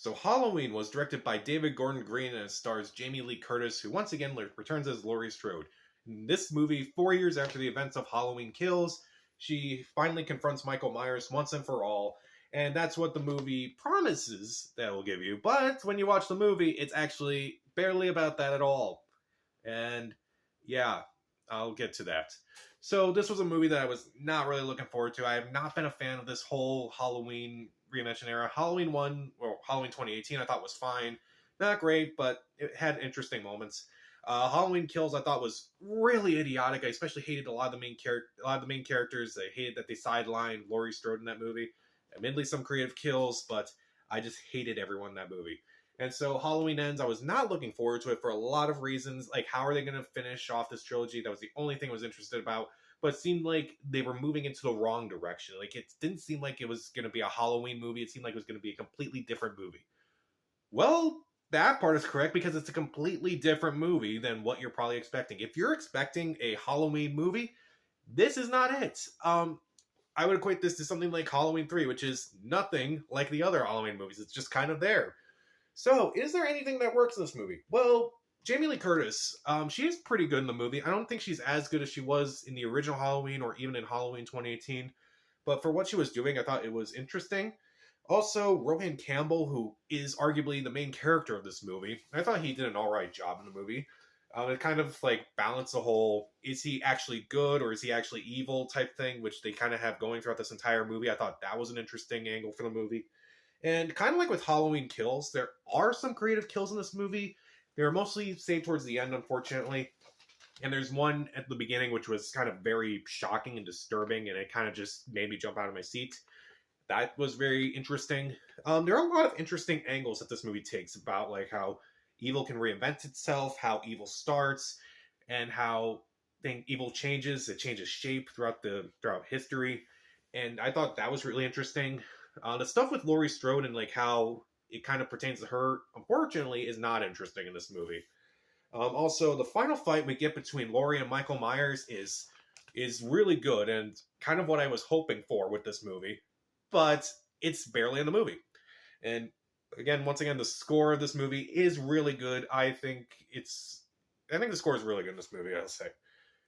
So Halloween was directed by David Gordon Green and stars Jamie Lee Curtis, who once again returns as Laurie Strode. In this movie, 4 years after the events of Halloween Kills, she finally confronts Michael Myers once and for all, and that's what the movie promises that it'll give you. But when you watch the movie, it's actually barely about that at all. And yeah, I'll get to that. So this was a movie that I was not really looking forward to. I have not been a fan of this whole Halloween reinvention era. Halloween 1, or Halloween 2018, I thought was fine. Not great, but it had interesting moments. Halloween Kills I thought was really idiotic. I especially hated a lot of the main characters. I hated that they sidelined Laurie Strode in that movie. Admittedly, some creative kills, but I just hated everyone in that movie. And so Halloween Ends, I was not looking forward to it for a lot of reasons. Like, how are they going to finish off this trilogy? That was the only thing I was interested about. But it seemed like they were moving into the wrong direction. Like, it didn't seem like it was going to be a Halloween movie. It seemed like it was going to be a completely different movie. Well, that part is correct because it's a completely different movie than what you're probably expecting. If you're expecting a Halloween movie, this is not it. I would equate this to something like Halloween 3, which is nothing like the other Halloween movies. It's just kind of there. So, is there anything that works in this movie? Well, Jamie Lee Curtis, she is pretty good in the movie. I don't think she's as good as she was in the original Halloween or even in Halloween 2018. But for what she was doing, I thought it was interesting. Also, Rohan Campbell, who is arguably the main character of this movie, I thought he did an alright job in the movie. It kind of like balanced the whole, is he actually good or is he actually evil type thing, which they kind of have going throughout this entire movie. I thought that was an interesting angle for the movie. And kind of like with Halloween Kills, there are some creative kills in this movie. They were mostly saved towards the end, unfortunately. And there's one at the beginning which was kind of very shocking and disturbing, and it kind of just made me jump out of my seat. That was very interesting. There are a lot of interesting angles that this movie takes about like how evil can reinvent itself, how evil starts, and how evil changes. It changes shape throughout history. And I thought that was really interesting. The stuff with Laurie Strode and like how it kind of pertains to her, unfortunately, is not interesting in this movie. Also, the final fight we get between Laurie and Michael Myers is really good and kind of what I was hoping for with this movie, but it's barely in the movie. And again, once again, the score of this movie is really good. I think the score is really good in this movie, I'll say.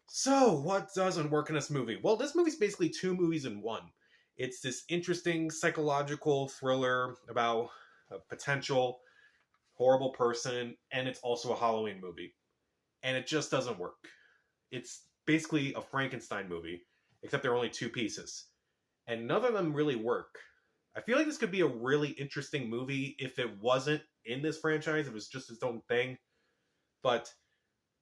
So, what doesn't work in this movie? Well, this movie's basically two movies in one. It's this interesting psychological thriller about a potential horrible person, and it's also a Halloween movie. And it just doesn't work. It's basically a Frankenstein movie, except there are only two pieces. And none of them really work. I feel like this could be a really interesting movie if it wasn't in this franchise, if it was just its own thing. But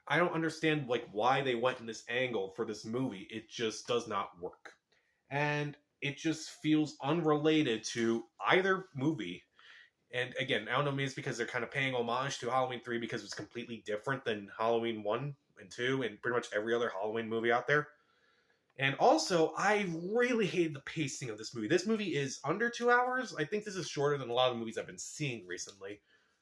I don't understand like why they went in this angle for this movie. It just does not work. And it just feels unrelated to either movie. And again, I don't know, maybe it's because they're kind of paying homage to Halloween 3 because it's completely different than Halloween 1 and 2 and pretty much every other Halloween movie out there. And also, I really hated the pacing of this movie. This movie is under 2 hours. I think this is shorter than a lot of the movies I've been seeing recently.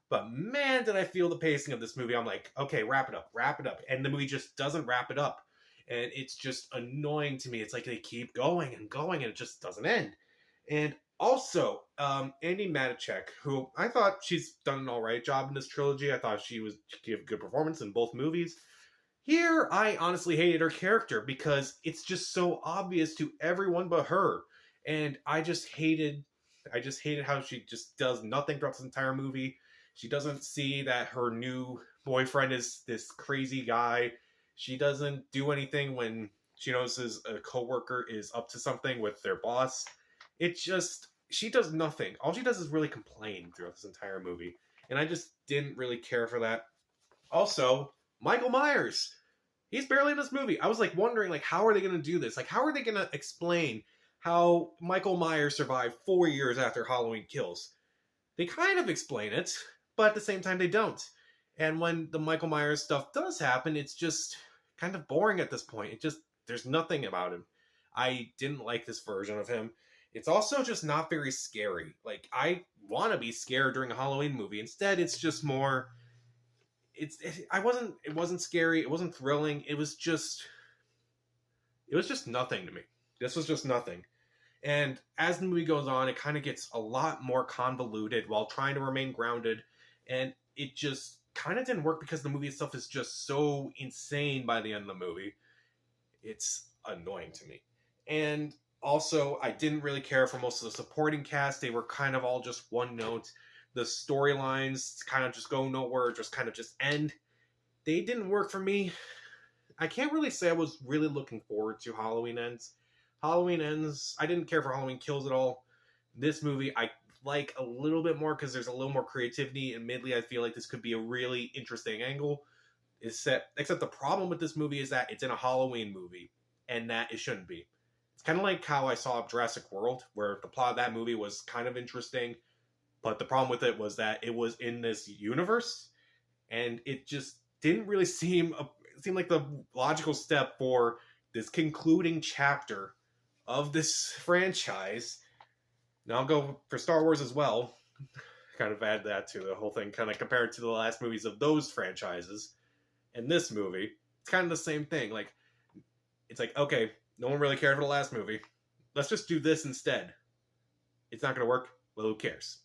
But man, did I feel the pacing of this movie. I'm like, okay, wrap it up. And the movie just doesn't wrap it up. And it's just annoying to me. It's like they keep going and going and it just doesn't end. And also, Andi Matichak, who I thought she's done an alright job in this trilogy. I thought she gave a good performance in both movies. Here, I honestly hated her character because it's just so obvious to everyone but her. And I just hated how she just does nothing throughout this entire movie. She doesn't see that her new boyfriend is this crazy guy. She doesn't do anything when she notices a coworker is up to something with their boss. She does nothing. All she does is really complain throughout this entire movie. And I just didn't really care for that. Also, Michael Myers. He's barely in this movie. I was like wondering, like, how are they going to do this? Like, how are they going to explain how Michael Myers survived 4 years after Halloween Kills? They kind of explain it, but at the same time they don't. And when the Michael Myers stuff does happen, it's just kind of boring at this point. There's nothing about him. I didn't like this version of him. It's also just not very scary. Like, I want to be scared during a Halloween movie. Instead, it's just more... It wasn't scary. It wasn't thrilling. It was just nothing to me. This was just nothing. And as the movie goes on, it kind of gets a lot more convoluted while trying to remain grounded. And it just kind of didn't work because the movie itself is just so insane by the end of the movie. It's annoying to me. And also, I didn't really care for most of the supporting cast. They were kind of all just one note. The storylines kind of just go nowhere, just kind of just end. They didn't work for me. I can't really say I was really looking forward to Halloween Ends. Halloween Ends, I didn't care for Halloween Kills at all. This movie, I like a little bit more because there's a little more creativity. Admittedly, I feel like this could be a really interesting angle. Except the problem with this movie is that it's in a Halloween movie, and that it shouldn't be. It's kind of like how I saw Jurassic World, where the plot of that movie was kind of interesting, but the problem with it was that it was in this universe, and it just didn't really seem like the logical step for this concluding chapter of this franchise. Now I'll go for Star Wars as well. Kind of add that to the whole thing, kind of compared to the last movies of those franchises. And this movie, it's kind of the same thing. Like, it's like, okay, no one really cared for the last movie. Let's just do this instead. It's not going to work. Well, who cares?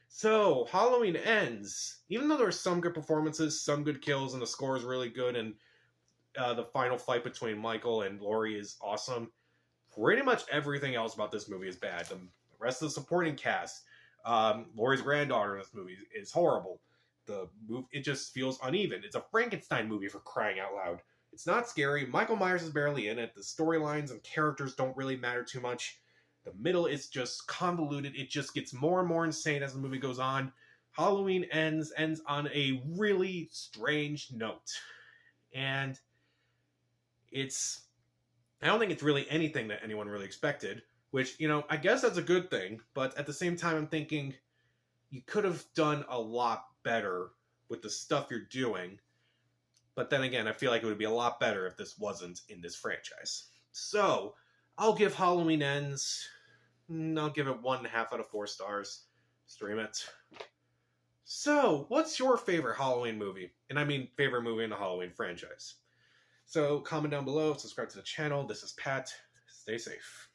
So, Halloween Ends. Even though there were some good performances, some good kills, and the score is really good, and the final fight between Michael and Laurie is awesome, pretty much everything else about this movie is bad. The rest of the supporting cast, Laurie's granddaughter in this movie is horrible. It just feels uneven. It's a Frankenstein movie, for crying out loud. It's not scary. Michael Myers is barely in it. The storylines and characters don't really matter too much. The middle is just convoluted. It just gets more and more insane as the movie goes on. Halloween Ends on a really strange note. And I don't think it's really anything that anyone really expected, which, I guess that's a good thing. But at the same time, I'm thinking you could have done a lot better with the stuff you're doing. But then again, I feel like it would be a lot better if this wasn't in this franchise. So, I'll give Halloween Ends, I'll give it 1.5 out of 4 stars. Stream it. So, what's your favorite Halloween movie? And I mean favorite movie in the Halloween franchise. So, comment down below, subscribe to the channel. This is Pat. Stay safe.